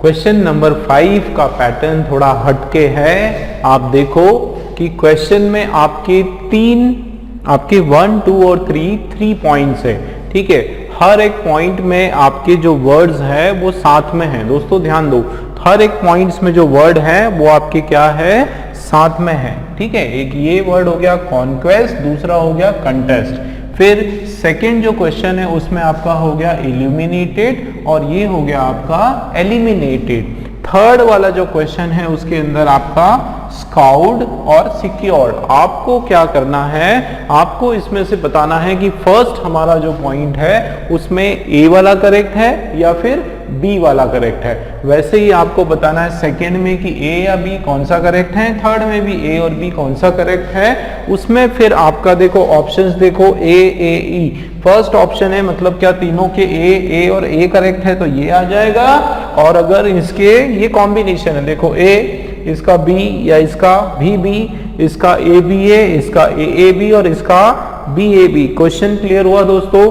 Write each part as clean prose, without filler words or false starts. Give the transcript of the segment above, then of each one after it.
Question number 5 का pattern थोड़ा हटके है। आप देखो कि क्वेश्चन में आपके 1, 2 और 3 पॉइंट्स है, ठीक है। हर एक पॉइंट में आपके जो वर्ड्स है वो साथ में है। दोस्तों ध्यान दो, हर एक पॉइंट्स में जो वर्ड है वो आपके क्या है, साथ में है, ठीक है। एक ये वर्ड हो गया कॉन्क्वेस्ट, दूसरा हो गया कंटेस्ट। फिर सेकंड जो क्वेश्चन है उसमें आपका हो गया इल्यूमिनेटेड और ये हो गया आपका एलिमिनेटेड। थर्ड वाला जो क्वेश्चन है उसके अंदर आपका स्काउड और सिक्योर्ड। आपको क्या करना है, आपको इसमें से बताना है कि फर्स्ट हमारा जो पॉइंट है उसमें ए वाला करेक्ट है या फिर बी वाला करेक्ट है। वैसे ही आपको बताना है सेकंड में कि ए या बी कौन सा करेक्ट है, थर्ड में भी ए और बी कौन सा करेक्ट है। उसमें फिर आपका देखो ऑप्शंस देखो ए ई। फर्स्ट ऑप्शन है मतलब क्या तीनों के ए और ए करेक्ट है तो ये आ जाएगा। और अगर इसके ये कॉम्बिनेशन है, देखो ए इसका बी या इसका भी बी, इसका ए बी ए, इसका ए बी और इसका B A B. Question clear हुआ दोस्तों।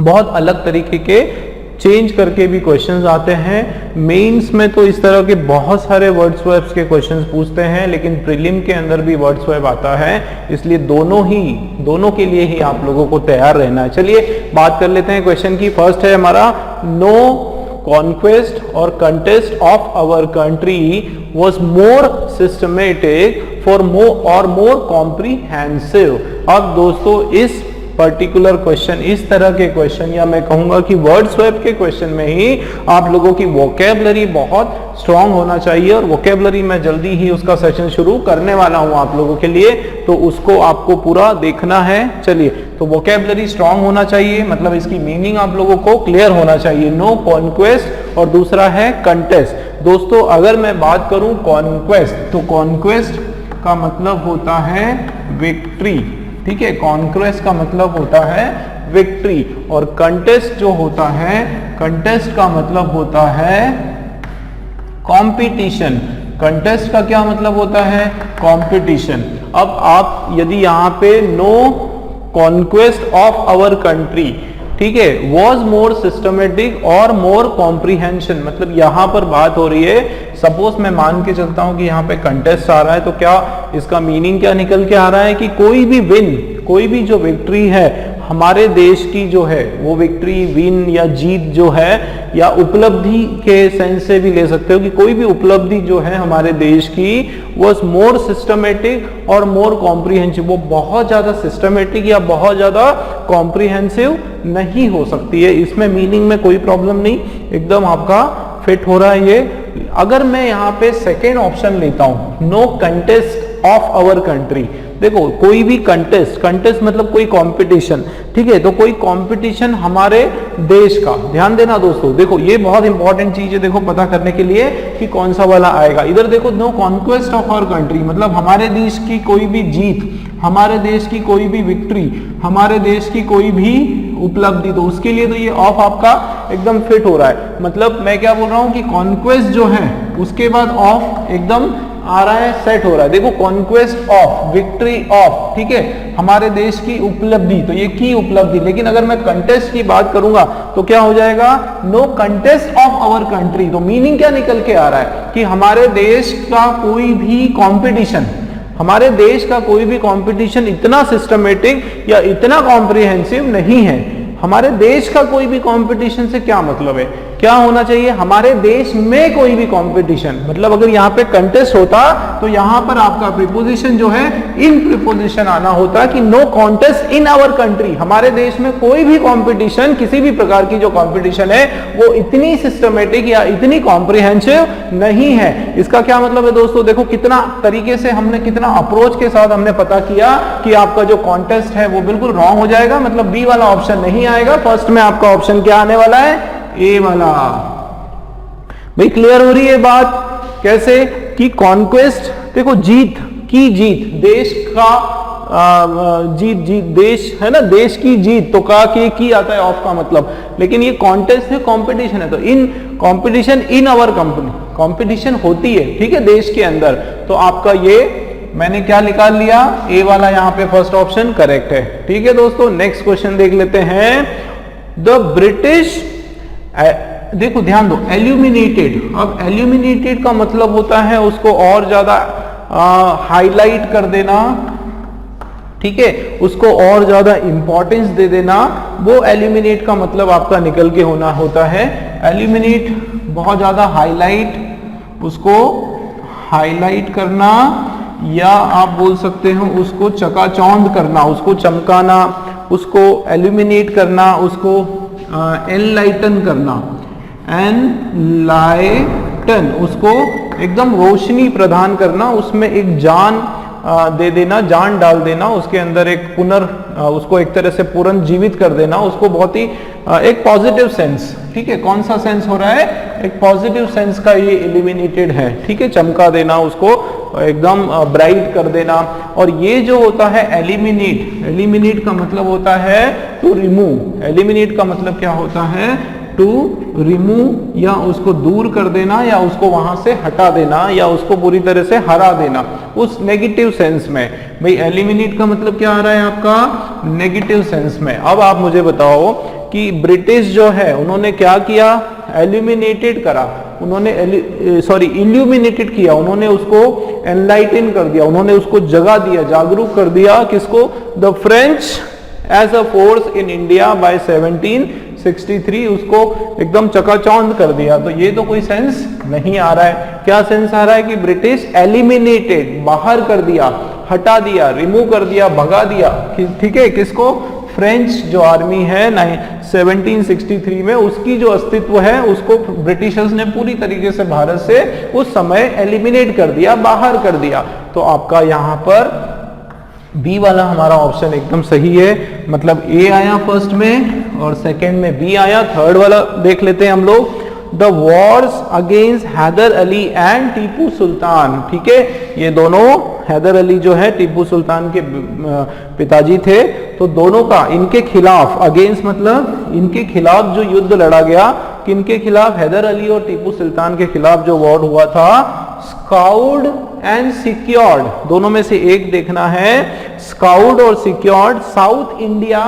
बहुत अलग तरीके के चेंज करके भी क्वेश्चंस आते हैं। मेंस में तो इस तरह के बहुत सारे वर्ड स्वैप्स के क्वेश्चंस पूछते हैं, लेकिन प्रीलिम के अंदर भी वर्ड स्वैप आता है, इसलिए दोनों के लिए ही आप लोगों को तैयार रहना है। चलिए बात कर लेते हैं क्वेश्चन की। फर्स्ट है हमारा, नो कॉन्क्वेस्ट और contest of our country was more systematic for more comprehensive। अब दोस्तों इस पर्टिकुलर क्वेश्चन, इस तरह के क्वेश्चन या मैं कहूंगा कि वर्ड स्वैप के क्वेश्चन में ही आप लोगों की वोकेबलरी बहुत स्ट्रांग होना चाहिए। और वोकेबलरी मैं जल्दी ही उसका सेशन शुरू करने वाला हूं आप लोगों के लिए, तो उसको आपको पूरा देखना है। चलिए, तो वोकेबलरी स्ट्रांग होना चाहिए, मतलब इसकी मीनिंग आप लोगों को क्लियर होना चाहिए। नो कॉन्क्वेस्ट और दूसरा है कंटेस्ट। दोस्तों अगर मैं बात करूं कॉन्क्वेस्ट, तो कॉन्क्वेस्ट का मतलब होता है विक्ट्री, ठीक है। कॉन्क्वेस्ट का मतलब होता है विक्ट्री। और कंटेस्ट जो होता है, कंटेस्ट का मतलब होता है कंपटीशन। कंटेस्ट का क्या मतलब होता है, कंपटीशन। अब आप यदि यहाँ पे no conquest of our country, ठीक है, वॉज मोर सिस्टमेटिक और मोर कॉम्प्रीहेंशन, मतलब यहां पर बात हो रही है। सपोज मैं मान के चलता हूं कि यहाँ पे कंटेस्ट आ रहा है, तो क्या इसका मीनिंग क्या निकल के आ रहा है कि कोई भी विन, कोई भी जो विक्ट्री है हमारे देश की जो है वो विक्ट्री, विन या जीत जो है, या उपलब्धि के सेंस से भी ले सकते हो कि कोई भी उपलब्धि जो है हमारे देश की वॉज मोर सिस्टमेटिक और मोर कॉम्प्रीहेंसिव। वो बहुत ज्यादा सिस्टमेटिक या बहुत ज्यादा कॉम्प्रीहेंसिव नहीं हो सकती है। इसमें मीनिंग में कोई प्रॉब्लम नहीं, एकदम आपका फिट हो रहा है ये। अगर मैं यहाँ पे सेकेंड ऑप्शन लेता हूं, no contest of our country, देखो कोई भी कंटेस्ट, कंटेस्ट मतलब कोई कंपटीशन, ठीक है, तो कोई कंपटीशन हमारे देश का, ध्यान देना दोस्तों, देखो ये बहुत इंपॉर्टेंट चीज है देखो पता करने के लिए कि कौन सा वाला आएगा। इधर देखो no conquest of our country मतलब हमारे देश की कोई भी जीत, हमारे देश की कोई भी विक्ट्री, हमारे देश की कोई भी उपलब्धि, तो उसके लिए तो ये ऑफ आपका एकदम फिट हो रहा है। मतलब मैं क्या बोल रहा हूं कि कॉन्क्वेस्ट जो है उसके बाद ऑफ एकदम आ रहा है, सेट हो रहा है। देखो कॉन्क्वेस्ट ऑफ, विक्ट्री ऑफ, ठीक है, हमारे देश की उपलब्धि, तो ये की उपलब्धि। लेकिन अगर मैं कंटेस्ट की बात करूंगा तो क्या हो जाएगा, no contest of our country. तो मीनिंग क्या निकल के आ रहा है कि हमारे देश का कोई भी कॉम्पिटिशन, हमारे देश का कोई भी कंपटीशन इतना सिस्टमेटिक या इतना कॉम्प्रिहेंसिव नहीं है। हमारे देश का कोई भी कंपटीशन से क्या मतलब है, क्या होना चाहिए, हमारे देश में कोई भी कंपटीशन, मतलब अगर यहाँ पे कंटेस्ट होता तो यहाँ पर आपका प्रीपोजिशन जो है इन प्रीपोजिशन आना होता कि no contest in our country, हमारे देश में कोई भी कंपटीशन, किसी भी प्रकार की जो कंपटीशन है वो इतनी सिस्टमेटिक या इतनी कॉम्प्रिहेंसिव नहीं है। इसका क्या मतलब है दोस्तों, देखो कितना तरीके से हमने, कितना अप्रोच के साथ हमने पता किया कि आपका जो कॉन्टेस्ट है वो बिल्कुल रॉन्ग हो जाएगा, मतलब बी वाला ऑप्शन नहीं आएगा। फर्स्ट में आपका ऑप्शन क्या आने वाला है, ए वाला। भाई क्लियर हो रही है बात, कैसे कि कॉन्क्वेस्ट, देखो जीत की, जीत देश का, जीत देश है ना, देश की जीत, तो का के की आता है ऑफ का मतलब। लेकिन ये कॉन्टेस्ट है, कंपटीशन है, तो in competition in our company, competition होती है, ठीक है, देश के अंदर। तो आपका ये मैंने क्या निकाल लिया, ए वाला यहाँ पे फर्स्ट ऑप्शन करेक्ट है। ठीक है दोस्तों, नेक्स्ट क्वेश्चन देख लेते हैं। द ब्रिटिश देखो ध्यान दो, एल्यूमिनेटेड, अब एल्यूमिनेटेड का मतलब होता है उसको और ज्यादा हाईलाइट कर देना, ठीक है, उसको और ज्यादा इंपॉर्टेंस दे देना, वो एल्यूमिनेट का मतलब आपका निकल के होना होता है। एल्यूमिनेट बहुत ज्यादा हाईलाइट, उसको हाईलाइट करना, या आप बोल सकते हो उसको चकाचौंध करना, उसको चमकाना, उसको एल्यूमिनेट करना, उसको एनलाइटन करना, एनलाइटन, उसको एकदम रोशनी प्रदान करना, उसमें एक जान दे देना, जान डाल देना, उसके अंदर एक उसको एक तरह से पुनर्जीवित कर देना, उसको बहुत ही एक पॉजिटिव सेंस, ठीक है, कौन सा सेंस हो रहा है, एक पॉजिटिव सेंस का ये इल्यूमिनेटेड है, ठीक है, चमका देना, उसको एकदम ब्राइट कर देना। और ये जो होता है एलिमिनेट, एलिमिनेट का मतलब होता है टू रिमूव, एलिमिनेट का मतलब क्या होता है, टू रिमूव, या उसको दूर कर देना, या उसको वहां से हटा देना, या उसको पूरी तरह से हरा देना, उस नेगेटिव सेंस में। भाई एलिमिनेट का मतलब क्या आ रहा है आपका, नेगेटिव सेंस में। अब आप मुझे बताओ कि ब्रिटिश जो है उन्होंने क्या किया, एल्यूमिनेटेड करा, उन्होंने इल्यूमिनेटेड किया, उन्होंने उसको एनलाइटन कर दिया, उन्होंने उसको जगा दिया, जागरूक कर दिया, किसको, the French as a force in India by 1763, उसको एकदम चकाचौंध कर दिया। तो ये तो कोई सेंस नहीं आ रहा है। क्या सेंस आ रहा है कि ब्रिटिश एलिमिनेटेड, बाहर कर दिया, हटा दिया, रिमूव कर दिया, भगा दिया, ठीक है, किसको, फ्रेंच जो आर्मी है 1763 में, उसकी जो अस्तित्व है उसको ब्रिटिशर्स ने पूरी तरीके से भारत से उस समय एलिमिनेट कर दिया, बाहर कर दिया। तो आपका यहां पर बी वाला हमारा ऑप्शन एकदम सही है, मतलब ए आया फर्स्ट में और सेकंड में बी आया। थर्ड वाला देख लेते हैं हम लोग, the wars against Hyder Ali and Tipu Sultan, ठीक है, ये दोनों हैदर अली जो है टीपू सुल्तान के पिताजी थे, तो दोनों का इनके खिलाफ, अगेंस्ट मतलब इनके खिलाफ जो युद्ध लड़ा गया, किनके खिलाफ, हैदर अली और टीपू सुल्तान के खिलाफ जो वॉर हुआ था, स्काउड एंड सिक्योर्ड, दोनों में से एक देखना है, स्काउड और secured south India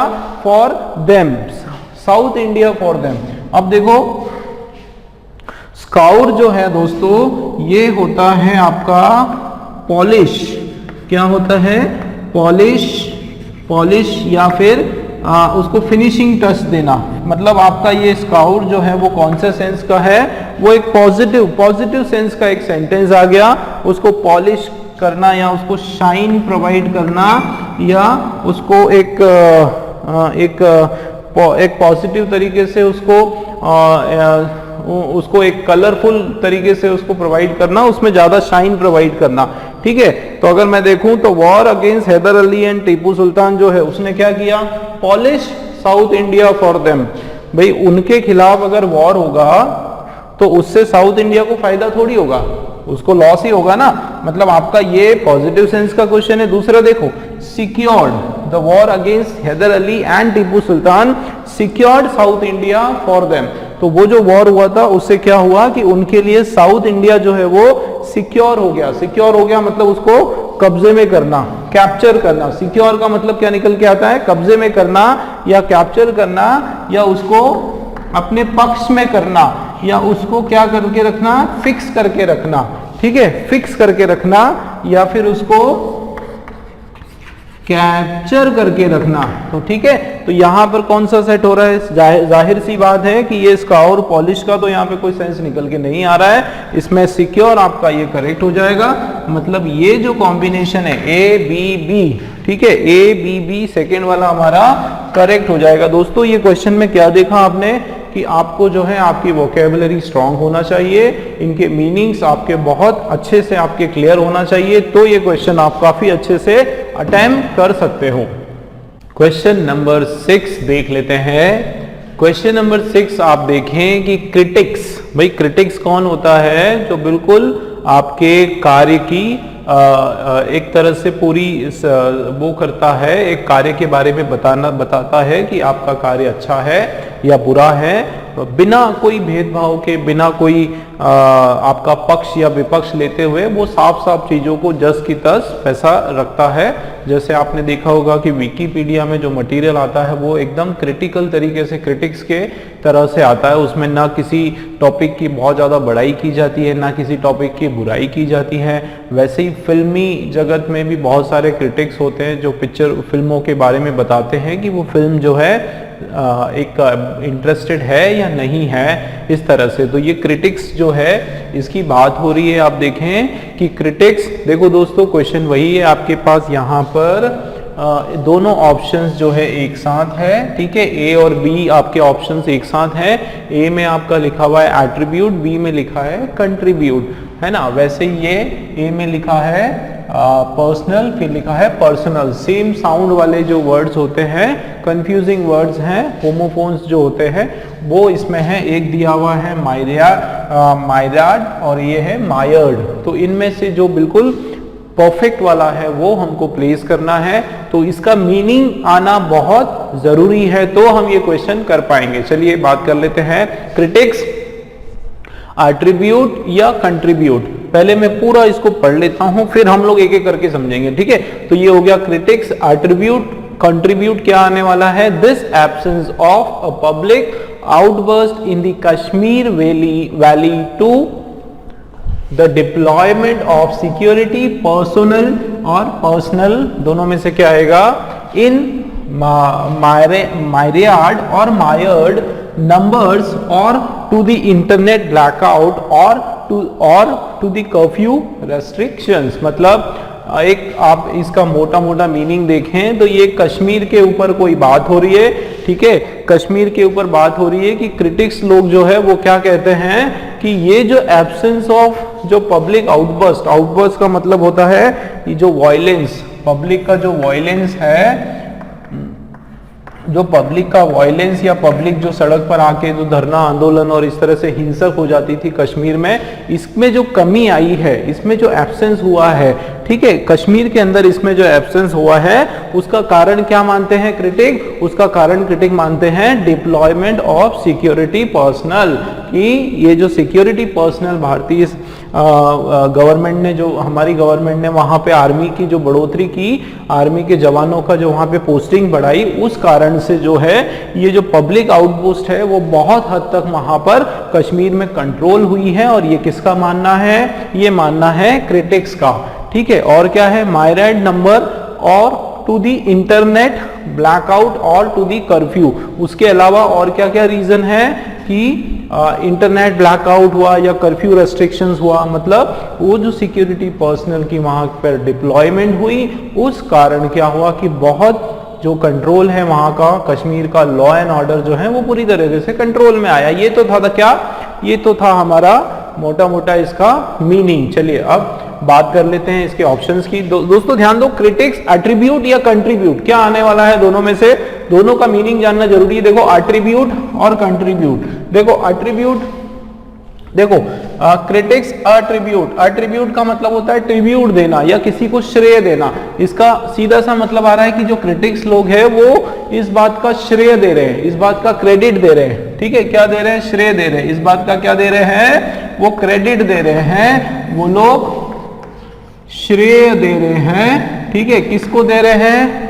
for them, south India for them. अब देखो स्काउड जो है दोस्तों, ये होता है आपका पॉलिश, क्या होता है, पॉलिश, पॉलिश या फिर उसको फिनिशिंग टच देना। मतलब आपका ये स्काउट जो है वो कौन से सेंस का है, वो एक पॉजिटिव सेंस का एक सेंटेंस आ गया, उसको पॉलिश करना या उसको शाइन प्रोवाइड करना, या उसको एक पॉजिटिव तरीके से उसको एक कलरफुल तरीके से उसको प्रोवाइड करना, उसमें ज्यादा शाइन प्रोवाइड करना, ठीक है। तो अगर मैं देखूं तो war against Hyder Ali and Tipu Sultan जो है उसने क्या किया, polish south India for them. भाई उनके खिलाफ अगर वॉर होगा तो उससे साउथ इंडिया को फायदा थोड़ी होगा, उसको लॉस ही होगा ना। मतलब आपका ये पॉजिटिव सेंस का क्वेश्चन है। दूसरा देखो, secured, the war against Hyder Ali and Tipu Sultan secured south India for them. तो वो जो वॉर हुआ था उससे क्या हुआ कि उनके लिए साउथ इंडिया जो है वो सिक्योर हो गया। सिक्योर हो गया मतलब उसको कब्जे में करना, कैप्चर करना। सिक्योर का मतलब क्या निकल के आता है, कब्जे में करना या कैप्चर करना, या उसको अपने पक्ष में करना, या उसको क्या करके रखना, फिक्स करके रखना, ठीक है, फिक्स करके रखना, या फिर उसको कैप्चर करके रखना। तो ठीक है, तो यहां पर कौन सा सेट हो रहा है, जाहिर सी बात है कि ये स्काउर पॉलिश का तो यहाँ पे कोई सेंस निकल के नहीं आ रहा है, इसमें सिक्योर आपका ये करेक्ट हो जाएगा। मतलब ये जो कॉम्बिनेशन है ए बी बी, ठीक है, ए बी बी सेकेंड वाला हमारा करेक्ट हो जाएगा। दोस्तों ये क्वेश्चन में क्या देखा आपने कि आपको जो है आपकी वोकेबुलरी स्ट्रांग होना चाहिए, इनके मीनिंग्स आपके बहुत अच्छे से आपके क्लियर होना चाहिए, तो ये क्वेश्चन आप काफी अच्छे से अटेम्प्ट कर सकते हो। क्वेश्चन नंबर 6 देख लेते हैं। क्वेश्चन नंबर 6 आप देखें कि क्रिटिक्स, भाई क्रिटिक्स कौन होता है, जो बिल्कुल आपके कार्य की एक तरह से पूरी वो करता है, एक कार्य के बारे में बताता है कि आपका कार्य अच्छा है या बुरा है, बिना कोई भेदभाव के, बिना कोई आपका पक्ष या विपक्ष लेते हुए वो साफ साफ चीजों को जस की तस वैसा रखता है। जैसे आपने देखा होगा कि विकिपीडिया में जो मटेरियल आता है वो एकदम क्रिटिकल तरीके से क्रिटिक्स के तरह से आता है, उसमें ना किसी टॉपिक की बहुत ज़्यादा बड़ाई की जाती है ना किसी टॉपिक की बुराई की जाती है। वैसे ही फिल्मी जगत में भी बहुत सारे क्रिटिक्स होते हैं जो फिल्मों के बारे में बताते हैं कि वो फिल्म जो है एक इंटरेस्टेड है या नहीं है, इस तरह से। तो ये क्रिटिक्स जो है इसकी बात हो रही है। आप देखें कि क्रिटिक्स, देखो दोस्तों क्वेश्चन वही है आपके पास, यहाँ पर दोनों ऑप्शंस जो है एक साथ है, ठीक है, ए और बी आपके ऑप्शंस एक साथ हैं। ए में आपका लिखा हुआ है एट्रीब्यूट, बी में लिखा है कंट्रीब्यूट, है ना। वैसे ही ये ए में लिखा है पर्सनल, फिर लिखा है पर्सनल। सेम साउंड वाले जो वर्ड्स होते हैं, कंफ्यूजिंग वर्ड्स हैं, होमोफोन्स जो होते हैं वो इसमें है। एक दिया हुआ है मायराड और ये है मायर्ड। तो इनमें से जो बिल्कुल परफेक्ट वाला है वो हमको प्लेस करना है, तो इसका मीनिंग आना बहुत जरूरी है तो हम ये क्वेश्चन कर पाएंगे। चलिए बात कर लेते हैं, क्रिटिक्स एट्रीब्यूट या कंट्रीब्यूट। पहले मैं पूरा इसको पढ़ लेता हूं फिर हम लोग एक एक करके समझेंगे, ठीक है। तो ये हो गया क्रिटिक्स, एट्रीब्यूट। कंट्रीब्यूट क्या आने वाला है, this absence of a public outburst in the Kashmir valley to the deployment of security personal और पर्सनल, दोनों में से क्या आएगा, इन मायरियाड और myriad numbers or to the internet blackout or to the curfew restrictions। मतलब एक आप इसका मोटा मोटा मीनिंग देखें तो ये कश्मीर के ऊपर कोई बात हो रही है, ठीक है, कश्मीर के ऊपर बात हो रही है कि क्रिटिक्स लोग जो है वो क्या कहते हैं कि ये जो एब्सेंस ऑफ जो पब्लिक आउटबर्स्ट का मतलब होता है ये जो वायलेंस, पब्लिक का जो वायलेंस है, जो पब्लिक का वायलेंस या पब्लिक जो सड़क पर आके जो धरना आंदोलन और इस तरह से हिंसक हो जाती थी कश्मीर में, इसमें जो कमी आई है, इसमें जो एब्सेंस हुआ है, ठीक है, कश्मीर के अंदर इसमें जो एब्सेंस हुआ है उसका कारण क्या मानते हैं क्रिटिक, उसका कारण क्रिटिक मानते हैं डिप्लॉयमेंट ऑफ सिक्योरिटी पर्सनल, कि ये जो सिक्योरिटी पर्सनल भारतीय गवर्नमेंट ने, जो हमारी गवर्नमेंट ने वहां पे आर्मी की जो बढ़ोतरी की, आर्मी के जवानों का जो वहां पे पोस्टिंग बढ़ाई, उस कारण से जो है ये जो पब्लिक आउटपोस्ट है वो बहुत हद तक वहां पर कश्मीर में कंट्रोल हुई है। और ये किसका मानना है, ये मानना है क्रिटिक्स का, ठीक है। और क्या है, मायराड नंबर और टू दी इंटरनेट ब्लैकआउट और टू दी कर्फ्यू। उसके अलावा और क्या क्या रीजन है कि इंटरनेट ब्लैकआउट हुआ या कर्फ्यू रेस्ट्रिक्शंस हुआ, मतलब वो जो सिक्योरिटी पर्सनल की वहां पर डिप्लॉयमेंट हुई, उस कारण क्या हुआ कि बहुत जो कंट्रोल है वहां का, कश्मीर का लॉ एंड ऑर्डर जो है वो पूरी तरीके से कंट्रोल में आया। ये तो था क्या, ये तो था हमारा मोटा मोटा इसका मीनिंग। चलिए अब बात कर लेते हैं इसके ऑप्शंस की। दोस्तों ध्यान दो, क्रिटिक्स एट्रीब्यूट या कंट्रीब्यूट क्या आने वाला है, दोनों में से, दोनों का मीनिंग जानना जरूरी है। देखो एट्रीब्यूट और कंट्रीब्यूट, देखो एट्रीब्यूट, देखो क्रिटिक्स एट्रीब्यूट का मतलब होता है ट्रिब्यूट देना या किसी को श्रेय देना। इसका सीधा सा मतलब आ रहा है कि जो क्रिटिक्स लोग हैं वो इस बात का श्रेय दे रहे हैं, इस बात का क्रेडिट दे रहे हैं, ठीक है, क्या दे रहे हैं, श्रेय दे रहे हैं, इस बात का क्या दे रहे हैं, वो क्रेडिट दे रहे हैं, वो लोग श्रेय दे रहे हैं, ठीक है। किसको दे रहे हैं,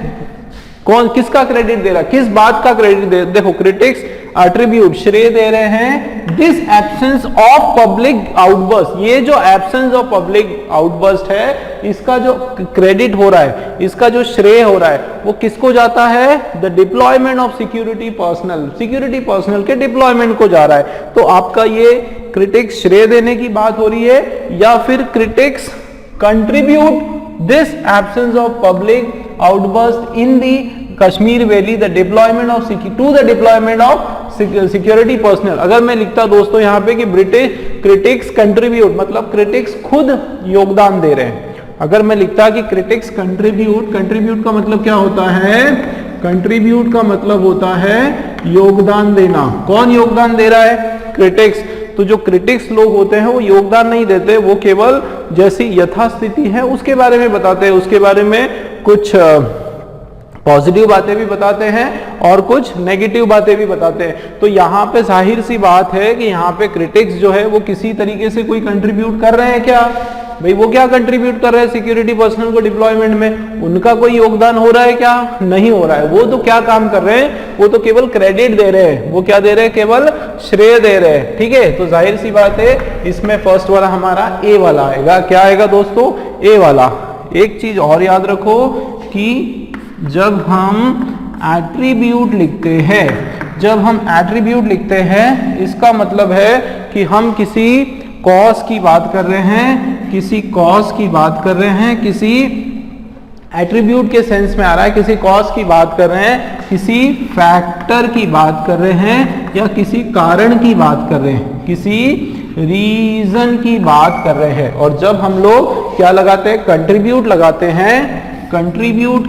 कौन किसका क्रेडिट दे रहा है, किस बात का क्रेडिट दे, देखो क्रिटिक्स एट्रीब्यूट श्रेय दे रहे हैं this absence of public outburst, ये जो एब्सेंस ऑफ पब्लिक आउटबर्स्ट है इसका जो क्रेडिट हो रहा है, इसका जो श्रेय हो रहा है वो किसको जाता है, the deployment of security personal के डिप्लॉयमेंट को जा रहा है। तो आपका ये क्रिटिक्स श्रेय देने की बात हो रही है या फिर critics contribute this absence of public outburst in the Kashmir valley the deployment of to the deployment of security personal. अगर मैं लिखता दोस्तों यहाँ पे कि ब्रिटिश क्रिटिक्स कंट्रीब्यूट, मतलब क्रिटिक्स खुद योगदान दे रहे हैं। अगर मैं लिखता कि क्रिटिक्स कंट्रीब्यूट का मतलब क्या होता है, कंट्रीब्यूट का मतलब होता है योगदान देना। कौन योगदान दे रहा है, क्रिटिक्स। तो जो क्रिटिक्स लोग होते हैं वो योगदान नहीं देते, वो केवल जैसी यथास्थिति है उसके बारे में बताते हैं, उसके बारे में कुछ पॉजिटिव बातें भी बताते हैं और कुछ नेगेटिव बातें भी बताते हैं। तो यहाँ पे जाहिर सी बात है कि यहाँ पे क्रिटिक्स जो है वो किसी तरीके से कोई कंट्रीब्यूट कर रहे हैं क्या? भाई वो क्या कंट्रीब्यूट कर रहे हैं सिक्योरिटी पर्सनल को डिप्लॉयमेंट में? उनका कोई योगदान हो रहा है क्या? नहीं हो रहा है। वो तो क्या काम कर रहे हैं, वो तो केवल क्रेडिट दे रहे हैं, वो क्या दे रहे हैं, केवल श्रेय दे रहे हैं। ठीक है, तो जाहिर सी बात है इसमें फर्स्ट वाला हमारा ए वाला आएगा। क्या आएगा दोस्तों? ए वाला। एक चीज और याद रखो कि जब हम एट्रीब्यूट लिखते हैं, इसका मतलब है कि हम किसी कॉज की बात कर रहे हैं, किसी एट्रीब्यूट के सेंस में आ रहा है, किसी कॉज की बात कर रहे हैं, किसी फैक्टर की बात कर रहे हैं, या किसी कारण की बात कर रहे हैं, किसी रीजन की बात कर रहे हैं। और जब हम लोग क्या लगाते हैं, कंट्रीब्यूट लगाते हैं, कंट्रीब्यूट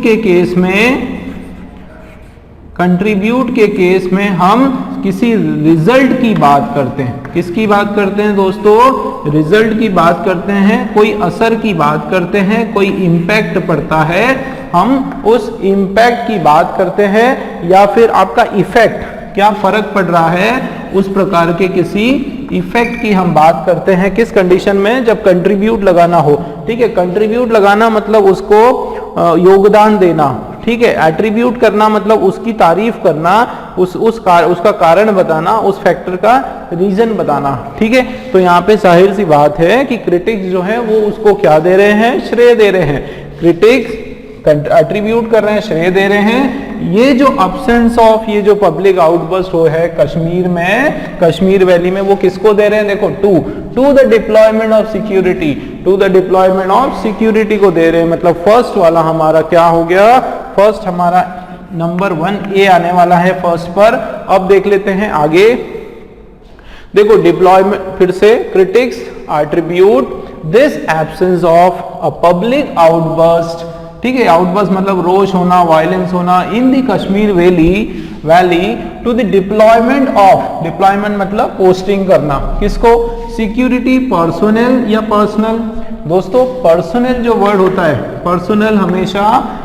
के केस में हम किसी रिजल्ट की बात करते हैं। किसकी बात करते हैं दोस्तों? रिजल्ट की बात करते हैं, कोई असर की बात करते हैं, कोई इंपैक्ट पड़ता है, हम उस इंपैक्ट की बात करते हैं, या फिर आपका इफेक्ट, क्या फर्क पड़ रहा है, उस प्रकार के किसी इफेक्ट की हम बात करते हैं। किस कंडीशन में? जब कंट्रीब्यूट लगाना हो। ठीक है, कंट्रीब्यूट लगाना मतलब उसको योगदान देना। ठीक है, एट्रीब्यूट करना मतलब उसकी तारीफ करना, उसका कारण बताना, उस फैक्टर का रीजन बताना। ठीक है, तो यहाँ पे जाहिर सी बात है कि क्रिटिक्स जो है वो उसको क्या दे रहे हैं, श्रेय दे रहे हैं। क्रिटिक्स एट्रीब्यूट कर रहे हैं, श्रेय दे रहे हैं। ये जो अब्सेंस ऑफ ये जो पब्लिक आउटबर्स्ट हो है कश्मीर में, कश्मीर वैली में, वो किसको दे रहे हैं? देखो to the deployment of security, को दे रहे हैं। मतलब फर्स्ट वाला हमारा क्या हो गया? फर्स्ट हमारा नंबर 1A आने वाला है फर्स्ट पर। अब देख लेते हैं आगे। देखो डिप्लॉयमेंट, फिर से critics attribute this absence of a public outburst. ठीक है, आउटबर्स्ट मतलब रोष होना, वायलेंस होना in the Kashmir valley to the deployment of, deployment मतलब पोस्टिंग करना, किसको? सिक्योरिटी पर्सोनेल या पर्सनल। दोस्तों पर्सनल जो वर्ड होता है, पर्सनल हमेशा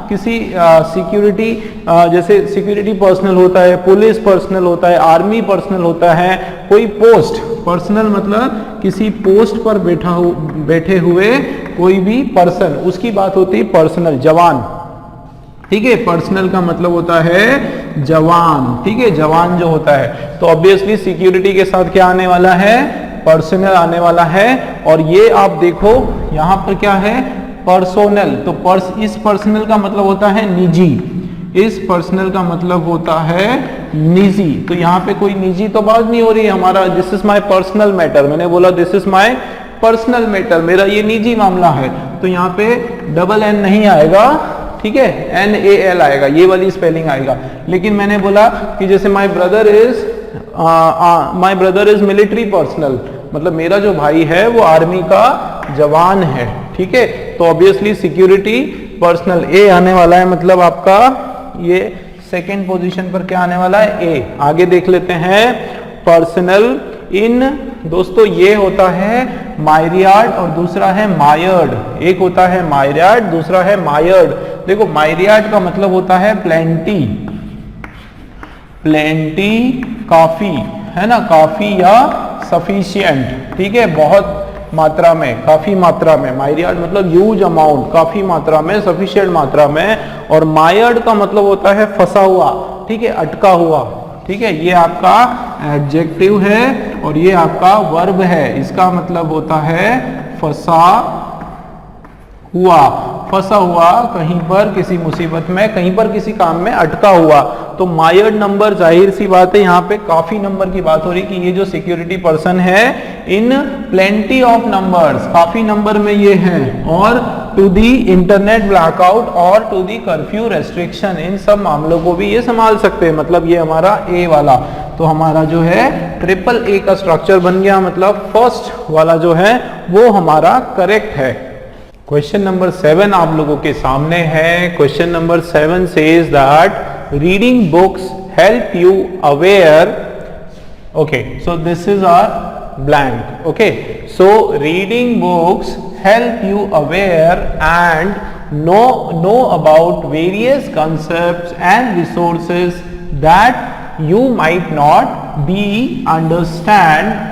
किसी सिक्योरिटी, जैसे सिक्योरिटी पर्सनल होता है, पुलिस पर्सनल होता है, आर्मी पर्सनल होता है, कोई पोस्ट पर्सनल मतलब किसी पोस्ट पर बैठे हुए कोई भी पर्सन, उसकी बात होती है पर्सनल, जवान। ठीक है, पर्सनल का मतलब होता है जवान। ठीक है, जवान जो होता है, तो ऑब्वियसली सिक्योरिटी के साथ क्या आने वाला है? पर्सनल आने वाला है। और ये आप देखो यहां पर क्या है? पर्सोनल। तो इस पर्सनल का मतलब होता है निजी, इस पर्सनल का मतलब होता है निजी। तो यहाँ पे कोई निजी तो बात नहीं हो रही है हमारा, this is my personal matter. मैंने बोला this is my personal matter, मेरा ये निजी मामला है। तो यहाँ पे डबल एन नहीं आएगा, ठीक है, NAL आएगा, ये वाली स्पेलिंग आएगा। लेकिन मैंने बोला कि जैसे my brother is military personnel, मतलब मेरा जो भाई है वो आर्मी का जवान है। ठीक है, तो ऑब्वियसली सिक्योरिटी पर्सनल ए आने वाला है, मतलब आपका ये सेकेंड पोजीशन पर क्या आने वाला है? ए। आगे देख लेते हैं पर्सनल इन, दोस्तों ये होता है मायरियार्ड और दूसरा है मायर्ड। एक होता है मायरियार्ड, दूसरा है मायर्ड। देखो मायरियार्ड का मतलब होता है प्लेंटी, काफी, है ना, काफी या सफिशिएंट। ठीक है, बहुत मात्रा में, काफी मात्रा में। मायरियार्ड मतलब ह्यूज अमाउंट, काफी मात्रा में, सफिशिएंट मात्रा में। और मायर्ड का मतलब होता है फंसा हुआ, ठीक है, अटका हुआ। ठीक है, ये आपका एडजेक्टिव है और ये आपका वर्ब है। इसका मतलब होता है फंसा हुआ, फंसा हुआ कहीं पर किसी मुसीबत में, कहीं पर किसी काम में अटका हुआ। तो मायर्ड नंबर, जाहिर सी बात है यहाँ पे काफी नंबर की बात हो रही कि ये जो सिक्योरिटी पर्सन है इन प्लेंटी ऑफ नंबर्स, काफी नंबर में ये है। और टू दी इंटरनेट ब्लैकआउट और टू दी कर्फ्यू रेस्ट्रिक्शन, इन सब मामलों को भी ये संभाल सकते हैं। मतलब ये हमारा ए वाला, तो हमारा जो है ट्रिपल ए का स्ट्रक्चर बन गया। मतलब फर्स्ट वाला जो है वो हमारा करेक्ट है। क्वेश्चन नंबर 7 आप लोगों के सामने है। Question number 7 says that reading books help you aware, okay, so this is our blank, okay, so reading books help you aware and know about various concepts and resources that you might not be understand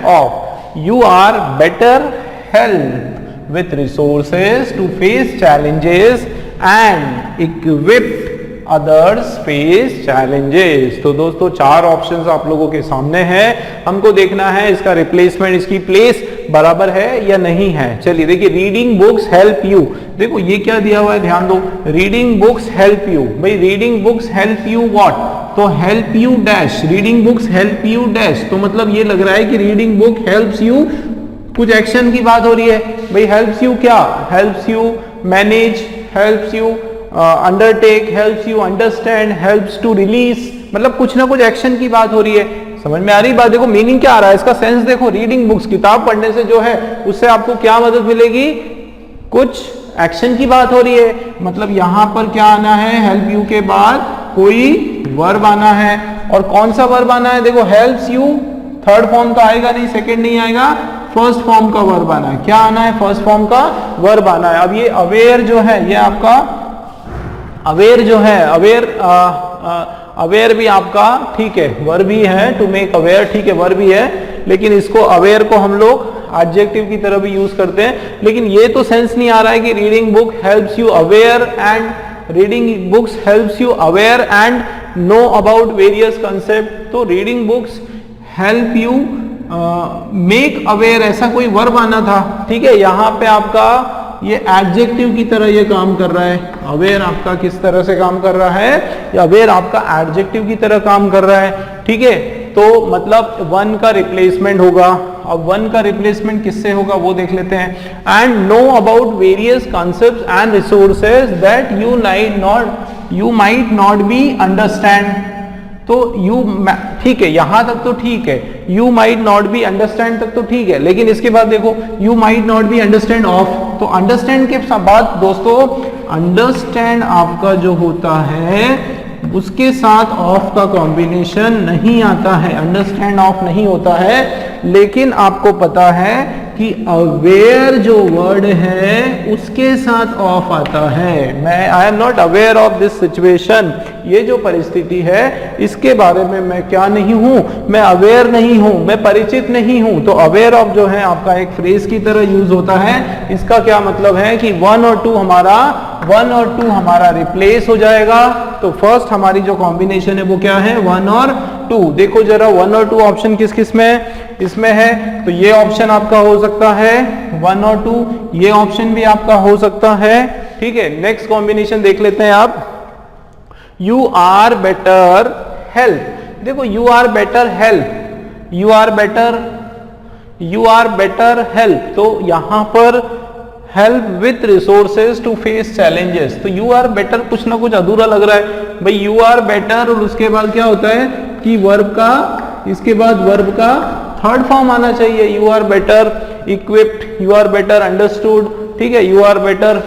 of. You are better helped with resources to face challenges and equipped others face challenges. तो दोस्तों 4 options आप लोगों के सामने हैं, हमको देखना है इसका रिप्लेसमेंट, इसकी प्लेस बराबर है या नहीं है। चलिए देखिए, रीडिंग बुक्स हेल्प यू, देखो ये क्या दिया हुआ है, ध्यान दो, रीडिंग बुक्स हेल्प यू। भाई reading books help you what, तो help you dash, reading books help you dash, तो मतलब ये लग रहा है कि रीडिंग बुक हेल्प्स यू, कुछ एक्शन की बात हो रही है। भाई हेल्प्स यू क्या, helps you manage, helps you undertake, helps you understand, helps to release, मतलब कुछ ना कुछ एक्शन की बात हो रही है। समझ में आ रही बात? देखो मीनिंग क्या आ रहा है, इसका सेंस देखो, रीडिंग बुक्स, किताब पढ़ने से जो है उससे आपको क्या मदद मिलेगी, कुछ एक्शन की बात हो रही है। मतलब यहां पर क्या आना है, हेल्प यू के बाद कोई वर्ब आना है, और कौन सा वर्ब आना है, देखो हेल्प्स यू, थर्ड फॉर्म तो आएगा नहीं, सेकंड नहीं आएगा, फर्स्ट फॉर्म का वर्ब आना है। क्या आना है, फर्स्ट फॉर्म का वर्ब आना है। अब ये अवेयर जो है, ये आपका अवेयर जो है, अवेयर भी आपका ठीक है, वर्ब भी है, टू मेक अवेयर, ठीक है वर्ब भी है, लेकिन इसको अवेयर को हम लोग एडजेक्टिव की तरह भी यूज करते हैं। लेकिन ये तो सेंस नहीं आ रहा है कि reading book helps you aware and, reading books helps you aware and know about various concept, तो reading books help you make aware, ऐसा कोई वर्ब आना था। ठीक है, यहाँ पे आपका ये एडजेक्टिव की तरह ये काम कर रहा है। अवेयर आपका किस तरह से काम कर रहा है, अवेयर आपका एडजेक्टिव की तरह काम कर रहा है। ठीक है, तो मतलब वन का रिप्लेसमेंट होगा। अब वन का रिप्लेसमेंट किससे होगा वो देख लेते हैं। And know about various concepts and resources that you might not be understand, तो यू, ठीक है यहां तक तो ठीक है, you might not be understand तक तो ठीक है, लेकिन इसके बाद देखो you might not be understand of, तो अंडरस्टैंड के बाद दोस्तों अंडरस्टैंड आपका जो होता है उसके साथ ऑफ का कॉम्बिनेशन नहीं आता है, अंडरस्टैंड ऑफ नहीं होता है। लेकिन आपको पता है कि अवेयर जो वर्ड है उसके साथ ऑफ आता है। I am not aware of this situation, ये जो परिस्थिति है इसके बारे में मैं क्या नहीं हूं, मैं अवेयर नहीं हूं, मैं परिचित नहीं हूं। तो अवेयर ऑफ जो है आपका एक फ्रेज की तरह यूज होता है। इसका क्या मतलब है कि वन और टू हमारा रिप्लेस हो जाएगा। तो फर्स्ट हमारी जो कॉम्बिनेशन है वो क्या है, वन और टू। देखो जरा वन और टू ऑप्शन किस किस में है, इसमें है, तो ये ऑप्शन आपका हो सकता है वन और टू, ये ऑप्शन भी आपका हो सकता है। ठीक है, नेक्स्ट कॉम्बिनेशन देख लेते हैं आप, यू आर बेटर हेल्प। देखो you are better help, you are better help, तो यहां पर help with resources to face challenges, तो यू आर बेटर कुछ ना कुछ अधूरा लग रहा है भाई। यू आर बेटर और उसके बाद क्या होता है कि वर्ब का, इसके बाद वर्ब का थर्ड फॉर्म आना चाहिए, you are better equipped, you are better understood, ठीक है, यू आर बेटर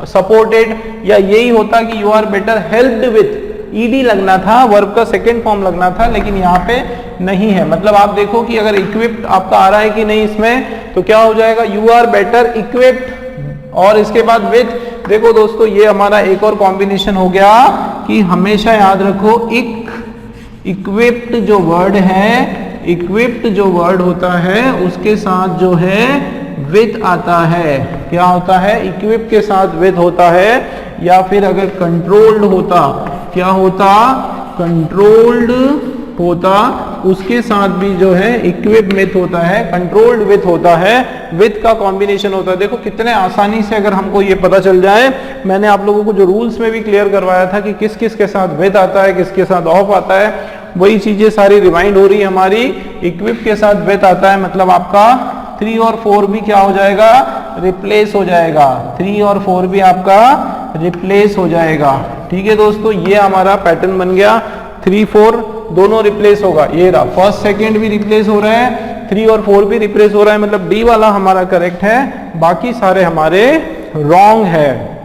सपोर्टेड, या यही होता कि you are better helped with, ed लगना था, वर्ब का सेकेंड फॉर्म लगना था, लेकिन यहाँ पे नहीं है। मतलब आप देखो कि अगर इक्विप्ड आपका आ रहा है कि नहीं इसमें, तो क्या हो जाएगा, यू आर बेटर इक्विप्ड और इसके बाद विथ। देखो दोस्तों ये हमारा एक और कॉम्बिनेशन हो गया कि हमेशा याद रखो इक्विप्ड जो वर्ड है, इक्विप्ड जो वर्ड होता है उसके साथ जो है विथ आता है। क्या होता है, इक्विप के साथ विथ होता है, या फिर अगर कंट्रोल्ड होता, क्या होता, कंट्रोल्ड होता, उसके साथ भी जो है इक्विप विथ होता है, कंट्रोल्ड विथ होता है, विथ का कॉम्बिनेशन होता है। देखो कितने आसानी से अगर हमको ये पता चल जाए, मैंने आप लोगों को जो रूल्स में भी क्लियर करवाया था कि किस किस के साथ विथ आता है, किसके साथ ऑफ आता है, वही चीजें सारी रिमाइंड हो रही है हमारी। इक्विप के साथ विथ आता है, मतलब आपका 3 और 4 भी क्या हो जाएगा, रिप्लेस हो जाएगा, 3 और 4 भी आपका रिप्लेस हो जाएगा। ठीक है दोस्तों, ये हमारा पैटर्न बन गया, 3 4 दोनों रिप्लेस होगा, ये रहा, फर्स्ट सेकंड भी रिप्लेस हो रहा है, 3 और 4 भी रिप्लेस हो रहा है, मतलब डी वाला हमारा करेक्ट है, बाकी सारे हमारे रॉन्ग है।